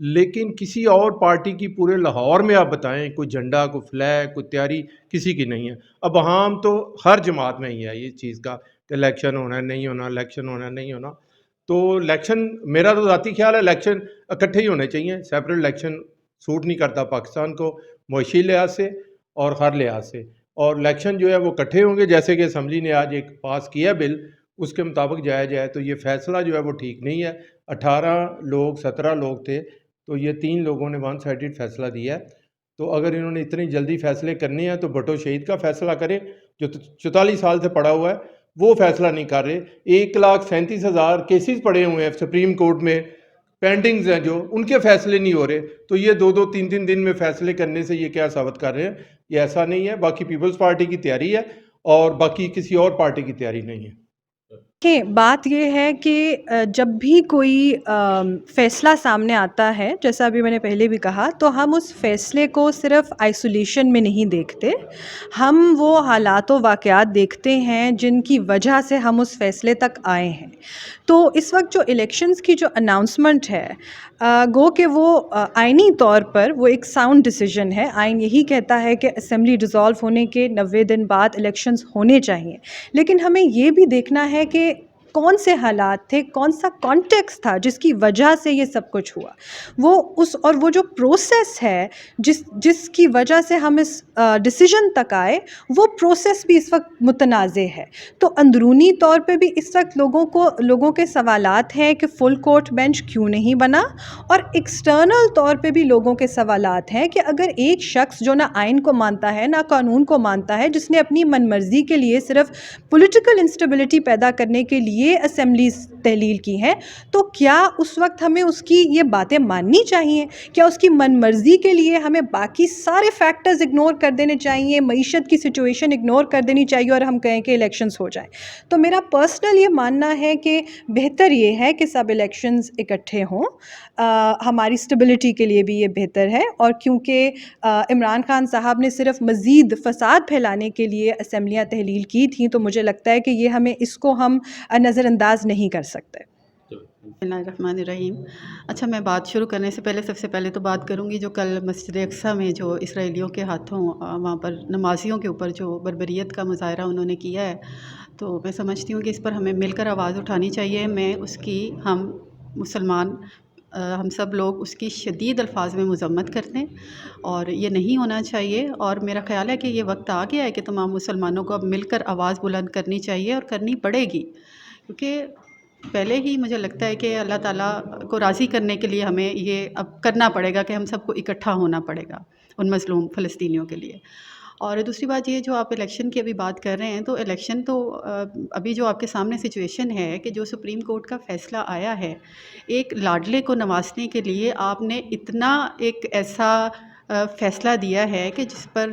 لیکن کسی اور پارٹی کی پورے لاہور میں آپ بتائیں کوئی جھنڈا، کوئی فلیگ، کوئی تیاری کسی کی نہیں ہے. اب عام تو ہر جماعت میں ہی ہے یہ چیز کا کہ الیکشن ہونا ہے نہیں ہونا، الیکشن ہونا ہے نہیں ہونا. تو الیکشن، میرا تو ذاتی خیال ہے الیکشن اکٹھے ہی ہونے چاہیے. سیپریٹ الیکشن سوٹ نہیں کرتا پاکستان کو معاشی لحاظ سے اور ہر لحاظ سے. اور الیکشن جو ہے وہ اکٹھے ہوں گے، جیسے کہ اسمبلی نے آج ایک پاس کیا بل، اس کے مطابق جایا جائے تو یہ فیصلہ جو ہے وہ ٹھیک نہیں ہے. 18 لوگ 17 لوگ تھے تو یہ 3 لوگوں نے ون سائیڈڈ فیصلہ دیا ہے. تو اگر انہوں نے اتنی جلدی فیصلے کرنے ہیں تو بھٹو شہید کا فیصلہ کرے جو 44 سال سے پڑا ہوا ہے، وہ فیصلہ نہیں کر رہے. 1,37,000 کیسز پڑے ہوئے ہیں سپریم کورٹ میں، پینڈنگز ہیں جو، ان کے فیصلے نہیں ہو رہے. تو یہ 2-2 3-3 دن میں فیصلے کرنے سے یہ کیا ثابت کر رہے ہیں؟ یہ ایسا نہیں ہے. باقی پیپلز پارٹی کی تیاری ہے اور باقی کسی اور پارٹی کی تیاری نہیں ہے. کہ بات یہ ہے کہ جب بھی کوئی فیصلہ سامنے آتا ہے، جیسا ابھی میں نے پہلے بھی کہا، تو ہم اس فیصلے کو صرف آئسولیشن میں نہیں دیکھتے، ہم وہ حالات و واقعات دیکھتے ہیں جن کی وجہ سے ہم اس فیصلے تک آئے ہیں. تو اس وقت جو الیکشنز کی جو اناؤنسمنٹ ہے، گو کہ وہ آئینی طور پر وہ ایک ساؤنڈ ڈیسیجن ہے. آئین یہی کہتا ہے کہ اسمبلی ڈیزالو ہونے کے 90 دن بعد الیکشنز ہونے چاہیے، لیکن ہمیں یہ بھی دیکھنا ہے کہ کون سے حالات تھے، کون سا کانٹیکس تھا جس کی وجہ سے یہ سب کچھ ہوا. وہ جو پروسیس ہے جس کی وجہ سے ہم اس ڈیسیجن تک آئے، وہ پروسیس بھی اس وقت متنازع ہے. تو اندرونی طور پہ بھی اس وقت لوگوں کے سوالات ہیں کہ فل کورٹ بینچ کیوں نہیں بنا، اور ایکسٹرنل طور پہ بھی لوگوں کے سوالات ہیں کہ اگر ایک شخص جو نہ آئین کو مانتا ہے نہ قانون کو مانتا ہے، جس نے اپنی من مرضی کے لیے صرف پولیٹیکل انسٹیبلٹی پیدا کرنے کے لیے اسمبلیز تحلیل کی ہیں، تو کیا اس وقت ہمیں اس کی یہ باتیں ماننی چاہیے؟ کیا اس کی من مرضی کے لیے ہمیں باقی سارے فیکٹرز اگنور کر دینے چاہیے، معیشت کی سچویشن اگنور کر دینی چاہیے اور ہم کہیں کہ الیکشنز ہو جائیں؟ تو میرا پرسنل یہ ماننا ہے کہ بہتر یہ ہے کہ سب الیکشنز اکٹھے ہوں. ہماری اسٹیبلٹی کے لیے بھی یہ بہتر ہے، اور کیونکہ عمران خان صاحب نے صرف مزید فساد پھیلانے کے لیے اسمبلیاں تحلیل کی تھیں، تو مجھے لگتا ہے کہ یہ اس کو ہم نظر انداز نہیں کر سکتے. بسم اللہ الرحمن الرحیم. اچھا، میں بات شروع کرنے سے پہلے سب سے پہلے تو بات کروں گی جو کل مسجد اقصیٰ میں جو اسرائیلیوں کے ہاتھوں وہاں پر نمازیوں کے اوپر جو بربریت کا مظاہرہ انہوں نے کیا ہے، تو میں سمجھتی ہوں کہ اس پر ہمیں مل کر آواز اٹھانی چاہیے. میں اس کی ہم مسلمان ہم سب لوگ اس کی شدید الفاظ میں مذمت کرتے ہیں، اور یہ نہیں ہونا چاہیے. اور میرا خیال ہے کہ یہ وقت آ گیا ہے کہ تمام مسلمانوں کو اب مل کر آواز بلند کرنی چاہیے، اور کرنی پڑے گی، کیونکہ پہلے ہی مجھے لگتا ہے کہ اللہ تعالیٰ کو راضی کرنے کے لیے ہمیں یہ اب کرنا پڑے گا کہ ہم سب کو اکٹھا ہونا پڑے گا ان مظلوم فلسطینیوں کے لیے. اور دوسری بات یہ، جو آپ الیکشن کی ابھی بات کر رہے ہیں، تو الیکشن تو ابھی جو آپ کے سامنے سچویشن ہے کہ جو سپریم کورٹ کا فیصلہ آیا ہے، ایک لاڈلے کو نوازنے کے لیے آپ نے اتنا ایک ایسا فیصلہ دیا ہے کہ جس پر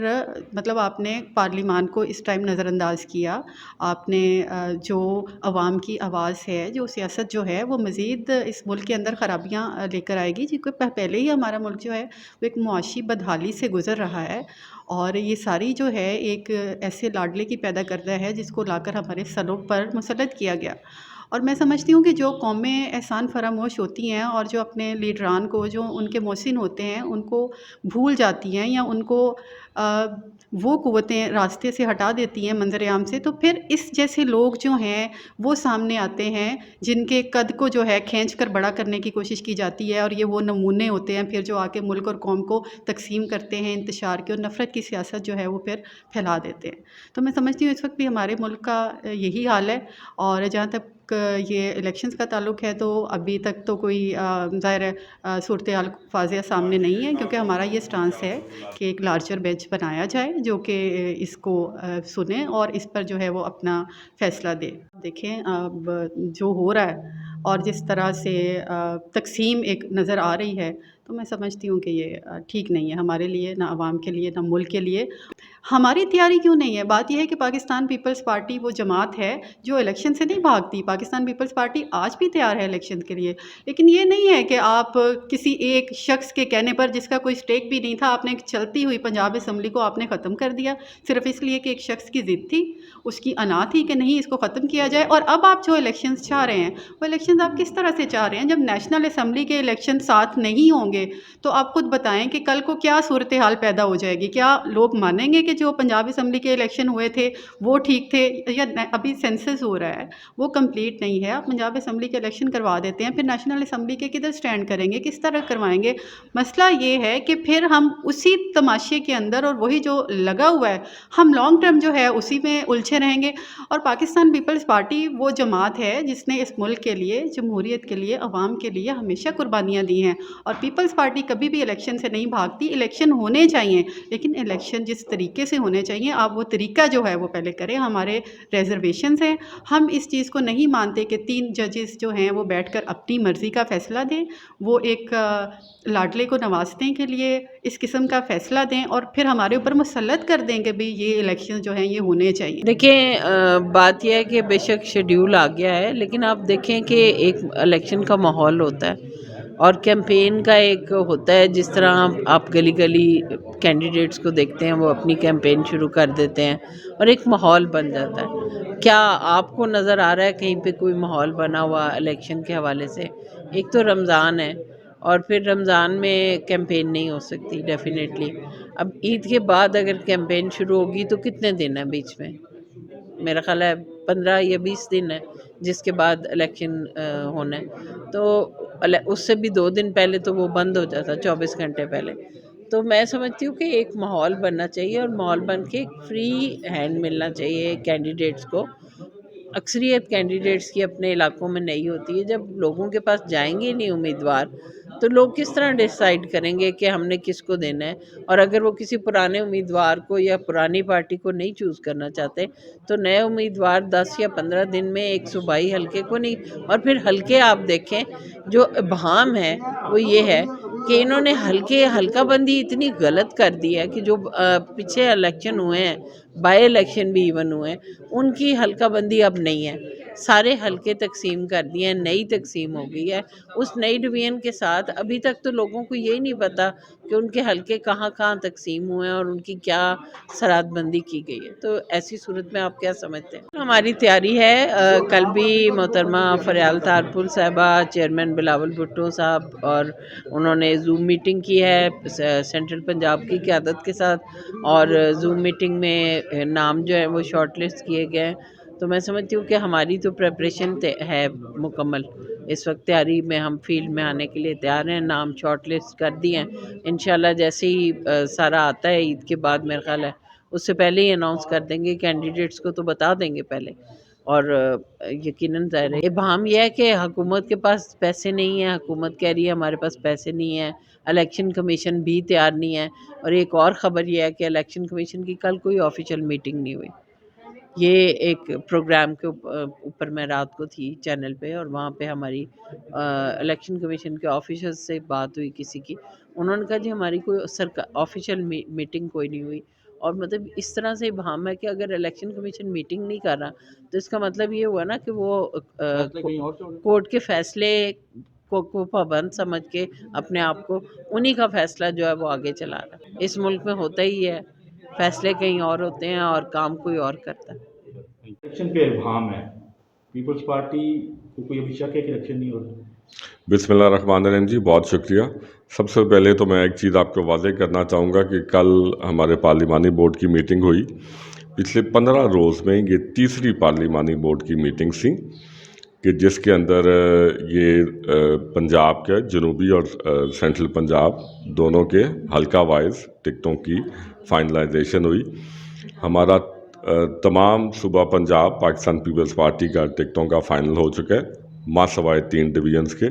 مطلب آپ نے پارلیمان کو اس ٹائم نظر انداز کیا. آپ نے جو عوام کی آواز ہے، جو سیاست جو ہے، وہ مزید اس ملک کے اندر خرابیاں لے کر آئے گی، کیونکہ پہلے ہی ہمارا ملک جو ہے وہ ایک معاشی بدحالی سے گزر رہا ہے، اور یہ ساری جو ہے ایک ایسے لاڈلے کی پیدا کرتا ہے جس کو لا کر ہمارے سروں پر مسلط کیا گیا. اور میں سمجھتی ہوں کہ جو قومیں احسان فراموش ہوتی ہیں اور جو اپنے لیڈران کو، جو ان کے محسن ہوتے ہیں، ان کو بھول جاتی ہیں یا ان کو وہ قوتیں راستے سے ہٹا دیتی ہیں منظر عام سے، تو پھر اس جیسے لوگ جو ہیں وہ سامنے آتے ہیں جن کے قد کو جو ہے کھینچ کر بڑا کرنے کی کوشش کی جاتی ہے، اور یہ وہ نمونے ہوتے ہیں پھر جو آ کے ملک اور قوم کو تقسیم کرتے ہیں، انتشار کی اور نفرت کی سیاست جو ہے وہ پھر پھیلا دیتے ہیں. تو میں سمجھتی ہوں اس وقت بھی ہمارے ملک کا یہی حال ہے. اور جہاں تک یہ الیکشنز کا تعلق ہے، تو ابھی تک تو کوئی ظاہر ہے صورتحال واضح سامنے نہیں ہے، کیونکہ ہمارا یہ سٹانس ہے کہ ایک لارجر بینچ بنایا جائے جو کہ اس کو سنے اور اس پر جو ہے وہ اپنا فیصلہ دے. دیکھیں اب جو ہو رہا ہے اور جس طرح سے تقسیم ایک نظر آ رہی ہے، تو تو میں سمجھتی ہوں کہ یہ ٹھیک نہیں ہے ہمارے لیے، نہ عوام کے لیے، نہ ملک کے لیے۔ ہماری تیاری کیوں نہیں ہے؟ بات یہ ہے کہ پاکستان پیپلز پارٹی وہ جماعت ہے جو الیکشن سے نہیں بھاگتی۔ پاکستان پیپلز پارٹی آج بھی تیار ہے الیکشن کے لیے، لیکن یہ نہیں ہے کہ آپ کسی ایک شخص کے کہنے پر، جس کا کوئی اسٹیک بھی نہیں تھا، آپ نے ایک چلتی ہوئی پنجاب اسمبلی کو آپ نے ختم کر دیا صرف اس لیے کہ ایک شخص کی ضد تھی، اس کی انا تھی کہ نہیں اس کو ختم کیا جائے۔ اور اب آپ جو الیکشنز چاہ رہے ہیں وہ الیکشنز آپ کس طرح سے چاہ رہے ہیں؟ جب نیشنل اسمبلی کے الیکشن ساتھ نہیں ہوں گے تو آپ خود بتائیں کہ کل کو کیا صورتحال پیدا ہو جائے گی؟ کیا لوگ مانیں گے کہ جو پنجاب اسمبلی کے الیکشن ہوئے تھے وہ ٹھیک تھے؟ یا ابھی سینسس ہو رہا ہے وہ کمپلیٹ نہیں ہے، آپ پنجاب اسمبلی کے الیکشن کروا دیتے ہیں، پھر نیشنل اسمبلی کے کدھر سٹینڈ کریں گے؟ کس طرح کروائیں گے؟ مسئلہ یہ ہے کہ پھر ہم اسی تماشے کے اندر اور وہی جو لگا ہوا ہے ہم لانگ ٹرم جو ہے اسی میں الجھے رہیں گے۔ اور پاکستان پیپلز پارٹی وہ جماعت ہے جس نے اس ملک کے لیے، جمہوریت کے لیے، عوام کے لیے ہمیشہ قربانیاں دی ہیں، اور پیپلز پارٹی کبھی بھی الیکشن سے نہیں بھاگتی۔ الیکشن ہونے چاہیے لیکن الیکشن جس طریقے سے ہونے چاہیے آپ وہ طریقہ جو ہے وہ پہلے کریں۔ ہمارے ریزرویشنز ہیں، ہم اس چیز کو نہیں مانتے کہ 3 ججز جو ہیں وہ بیٹھ کر اپنی مرضی کا فیصلہ دیں، وہ ایک لاڈلے کو نوازنے کے لیے اس قسم کا فیصلہ دیں اور پھر ہمارے اوپر مسلط کر دیں کہ بھئی یہ الیکشن جو ہیں یہ ہونے چاہیے۔ دیکھیں بات یہ ہے کہ بے شک شیڈیول آ گیا ہے، لیکن آپ دیکھیں کہ ایک الیکشن کا ماحول ہوتا ہے اور کیمپین کا ایک ہوتا ہے، جس طرح آپ گلی گلی کینڈیڈیٹس کو دیکھتے ہیں وہ اپنی کیمپین شروع کر دیتے ہیں اور ایک ماحول بن جاتا ہے۔ کیا آپ کو نظر آ رہا ہے کہیں پہ کوئی ماحول بنا ہوا الیکشن کے حوالے سے؟ ایک تو رمضان ہے اور پھر رمضان میں کیمپین نہیں ہو سکتی ڈیفینیٹلی۔ اب عید کے بعد اگر کیمپین شروع ہوگی تو کتنے دن ہیں بیچ میں؟ میرا خیال ہے 15 یا 20 دن ہے جس کے بعد الیکشن ہونا ہے، تو اس سے بھی 2 دن پہلے تو وہ بند ہو جاتا، 24 گھنٹے پہلے۔ تو میں سمجھتی ہوں کہ ایک ماحول بننا چاہیے اور ماحول بن کے ایک فری ہینڈ ملنا چاہیے کینڈیڈیٹس کو۔ اکثریت کینڈیڈیٹس کی اپنے علاقوں میں نہیں ہوتی ہے، جب لوگوں کے پاس جائیں گے نہیں امیدوار تو لوگ کس طرح ڈیسائیڈ کریں گے کہ ہم نے کس کو دینا ہے؟ اور اگر وہ کسی پرانے امیدوار کو یا پرانی پارٹی کو نہیں چوز کرنا چاہتے تو نئے امیدوار 10 یا 15 دن میں 122 حلقے کو نہیں۔ اور پھر حلقے آپ دیکھیں جو ابہام ہے وہ یہ ہے کہ انہوں نے حلقہ بندی اتنی غلط کر دی ہے کہ جو پیچھے الیکشن ہوئے ہیں، بائی الیکشن بھی ایون ہوئے ہیں، ان کی حلقہ بندی اب نہیں ہے، سارے حلقے تقسیم کر دیے ہیں، نئی تقسیم ہو گئی ہے۔ اس نئی ڈویژن کے ساتھ ابھی تک تو لوگوں کو یہی نہیں پتا کہ ان کے حلقے کہاں کہاں تقسیم ہوئے ہیں اور ان کی کیا سرحد بندی کی گئی ہے۔ تو ایسی صورت میں آپ کیا سمجھتے ہیں؟ ہماری تیاری ہے، کل بھی محترمہ فریال تارپل صاحبہ، چیئرمین بلاول بھٹو صاحب، اور انہوں نے زوم میٹنگ کی ہے سینٹرل پنجاب کی قیادت کے ساتھ، اور زوم میٹنگ میں نام جو ہے وہ شارٹ لسٹ کیے گئے ہیں۔ تو میں سمجھتی ہوں کہ ہماری تو پریپریشن ہے مکمل، اس وقت تیاری میں ہم فیلڈ میں آنے کے لیے تیار ہیں، نام شارٹ لسٹ کر دیے ہیں۔ انشاءاللہ جیسے ہی سارا آتا ہے عید کے بعد میرا خیال ہے اس سے پہلے ہی اناؤنس کر دیں گے، کینڈیڈیٹس کو تو بتا دیں گے پہلے۔ اور یقیناً ظاہر ہے ابہام یہ ہے کہ حکومت کے پاس پیسے نہیں ہیں، حکومت کہہ رہی ہے ہمارے پاس پیسے نہیں ہیں، الیکشن کمیشن بھی تیار نہیں ہے۔ اور ایک اور خبر یہ ہے کہ الیکشن کمیشن کی کل کوئی آفیشیل میٹنگ نہیں ہوئی، یہ ایک پروگرام کے اوپر میں رات کو تھی چینل پہ، اور وہاں پہ ہماری الیکشن کمیشن کے آفیسر سے بات ہوئی کسی کی، انہوں نے کہا جی ہماری کوئی آفیشیل میٹنگ کوئی نہیں ہوئی۔ اور مطلب اس طرح سے ابہام ہے کہ اگر الیکشن کمیشن میٹنگ نہیں کر رہا تو اس کا مطلب یہ ہوا نا کہ وہ کورٹ کے فیصلے کو پابند سمجھ کے اپنے آپ کو انہی کا فیصلہ جو ہے وہ آگے چلا رہا ہے۔ اس ملک میں ہوتا ہی ہے، فیصلے کہیں اور ہوتے ہیں اور کام کوئی اور کرتا ہے۔ الیکشن پہ ابہام ہے، پیپلز پارٹی کو کوئی ابھی شک ہے کہ الیکشن نہیں ہو رہا؟ بسم اللہ الرحمن الرحیم جی، بہت شکریہ۔ سب سے پہلے تو میں ایک چیز آپ کو واضح کرنا چاہوں گا کہ کل ہمارے پارلیمانی بورڈ کی میٹنگ ہوئی، پچھلے 15 روز میں یہ تیسری پارلیمانی بورڈ کی میٹنگ تھی کہ جس کے اندر یہ پنجاب کے جنوبی اور سینٹرل پنجاب دونوں کے حلقہ وائز ٹکٹوں کی فائنلائزیشن ہوئی۔ ہمارا تمام صوبہ پنجاب پاکستان پیپلز پارٹی کا ٹکٹوں کا فائنل ہو چکا ہے، ماں سوائے 3 ڈویژنس کے،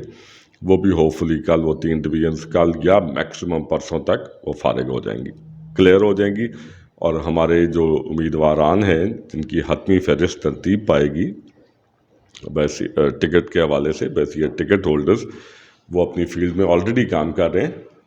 وہ بھی ہوپ فلی کل وہ 3 ڈویژنس کل یا میکسیمم پرسوں تک وہ فارغ ہو جائیں گی، کلیئر ہو جائیں گی، اور ہمارے جو امیدواران ہیں جن کی حتمی فہرست ترتیب پائے گی ٹکٹ کے حوالے سے، ویسے ٹکٹ ہولڈرز وہ اپنی فیلڈ میں آلریڈی کام کر رہے ہیں،